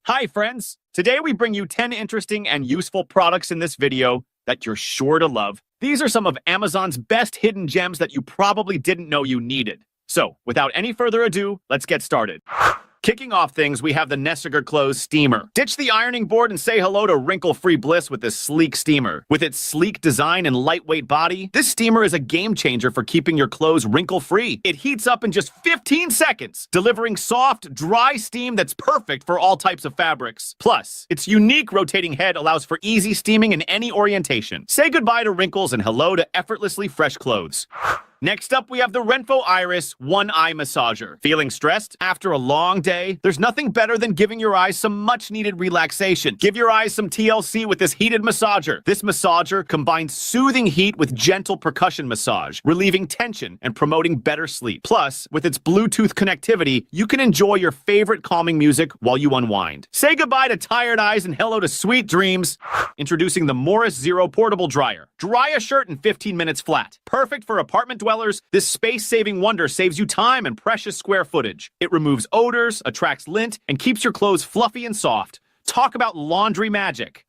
Hi friends! Today we bring you 10 interesting and useful products in this video that you're sure to love. These are some of Amazon's best hidden gems that you probably didn't know you needed. So, without any further ado, let's get started. Kicking off things, we have the Nesugar Clothe Steamer. Ditch the ironing board and say hello to wrinkle-free bliss with this sleek steamer. With its sleek design and lightweight body, this steamer is a game changer for keeping your clothes wrinkle-free. It heats up in just 15 seconds, delivering soft, dry steam that's perfect for all types of fabrics. Plus, its unique rotating head allows for easy steaming in any orientation. Say goodbye to wrinkles and hello to effortlessly fresh clothes. Next up, we have the RENPHO Eyeris One Eye Massager. Feeling stressed? After a long day? There's nothing better than giving your eyes some much-needed relaxation. Give your eyes some TLC with this heated massager. This massager combines soothing heat with gentle percussion massage, relieving tension and promoting better sleep. Plus, with its Bluetooth connectivity, you can enjoy your favorite calming music while you unwind. Say goodbye to tired eyes and hello to sweet dreams. Introducing the Morus Zero Portable Dryer. Dry a shirt in 15 minutes flat. Perfect for apartment dwellers, this space-saving wonder saves you time and precious square footage. It removes odors, attracts lint, and keeps your clothes fluffy and soft. Talk about laundry magic.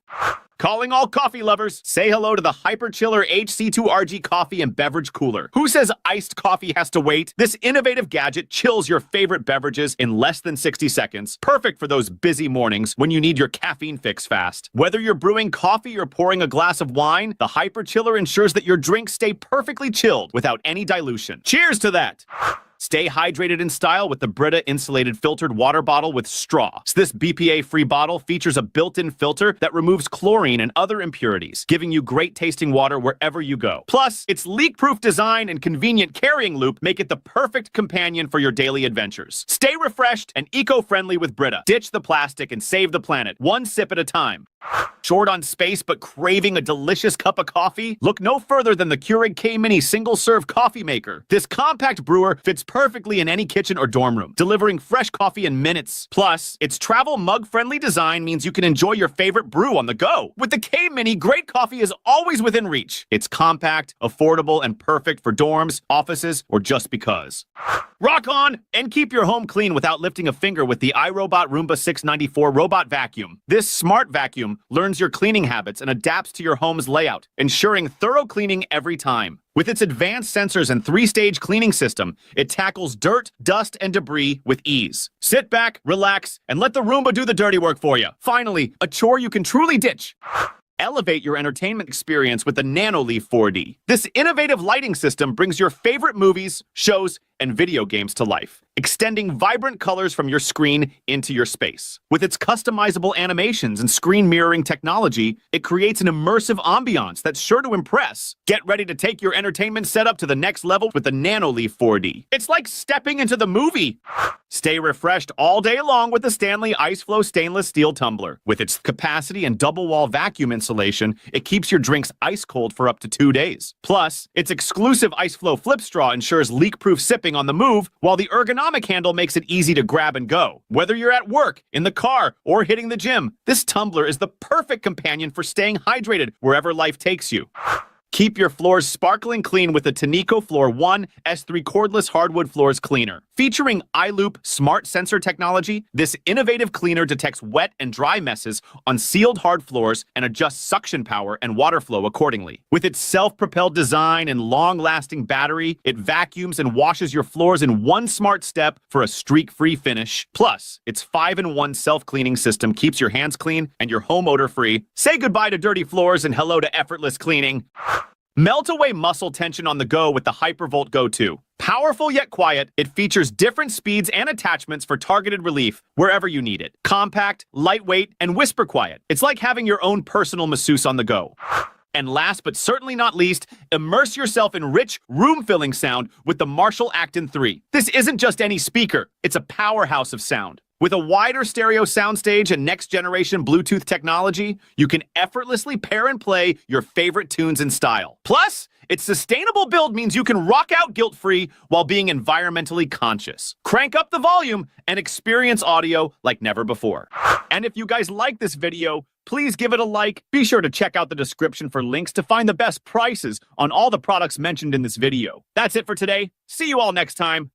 Calling all coffee lovers, say hello to the HyperChiller HC2RG coffee and beverage cooler. Who says iced coffee has to wait? This innovative gadget chills your favorite beverages in less than 60 seconds. Perfect for those busy mornings when you need your caffeine fix fast. Whether you're brewing coffee or pouring a glass of wine, the HyperChiller ensures that your drinks stay perfectly chilled without any dilution. Cheers to that! Stay hydrated in style with the Brita insulated filtered water bottle with straw. This BPA-free bottle features a built-in filter that removes chlorine and other impurities, giving you great tasting water wherever you go. Plus, its leak-proof design and convenient carrying loop make it the perfect companion for your daily adventures. Stay refreshed and eco-friendly with Brita. Ditch the plastic and save the planet, one sip at a time. Short on space but craving a delicious cup of coffee? Look no further than the Keurig K-Mini single-serve coffee maker. This compact brewer fits perfectly in any kitchen or dorm room, delivering fresh coffee in minutes. Plus, its travel mug-friendly design means you can enjoy your favorite brew on the go. With the K-Mini, great coffee is always within reach. It's compact, affordable, and perfect for dorms, offices, or just because. Rock on! And keep your home clean without lifting a finger with the iRobot Roomba 694 robot vacuum. This smart vacuum learns your cleaning habits and adapts to your home's layout, ensuring thorough cleaning every time. With its advanced sensors and 3-stage cleaning system, it tackles dirt, dust, and debris with ease. Sit back, relax, and let the Roomba do the dirty work for you. Finally, a chore you can truly ditch. Elevate your entertainment experience with the Nanoleaf 4D. This innovative lighting system brings your favorite movies, shows, and video games to life, extending vibrant colors from your screen into your space. With its customizable animations and screen mirroring technology, it creates an immersive ambiance that's sure to impress. Get ready to take your entertainment setup to the next level with the Nanoleaf 4D. It's like stepping into the movie. Stay refreshed all day long with the STANLEY IceFlow stainless steel tumbler. With its capacity and double-wall vacuum insulation, it keeps your drinks ice cold for up to 2 days. Plus, its exclusive IceFlow flip straw ensures leak-proof sipping on the move, while the ergonomic handle makes it easy to grab and go. Whether you're at work, in the car, or hitting the gym, this tumbler is the perfect companion for staying hydrated wherever life takes you. Keep your floors sparkling clean with the Tineco Floor ONE S3 cordless hardwood floors cleaner. Featuring iLoop smart sensor technology, this innovative cleaner detects wet and dry messes on sealed hard floors and adjusts suction power and water flow accordingly. With its self-propelled design and long-lasting battery, it vacuums and washes your floors in one smart step for a streak-free finish. Plus, its 5-in-1 self-cleaning system keeps your hands clean and your home odor-free. Say goodbye to dirty floors and hello to effortless cleaning. Melt away muscle tension on the go with the Hypervolt Go 2. Powerful yet quiet, it features different speeds and attachments for targeted relief wherever you need it. Compact, lightweight, and whisper quiet. It's like having your own personal masseuse on the go. And last but certainly not least, immerse yourself in rich, room-filling sound with the Marshall Acton III. This isn't just any speaker, it's a powerhouse of sound. With a wider stereo soundstage and next-generation Bluetooth technology, you can effortlessly pair and play your favorite tunes in style. Plus, its sustainable build means you can rock out guilt-free while being environmentally conscious. Crank up the volume and experience audio like never before. And if you guys like this video, please give it a like. Be sure to check out the description for links to find the best prices on all the products mentioned in this video. That's it for today. See you all next time.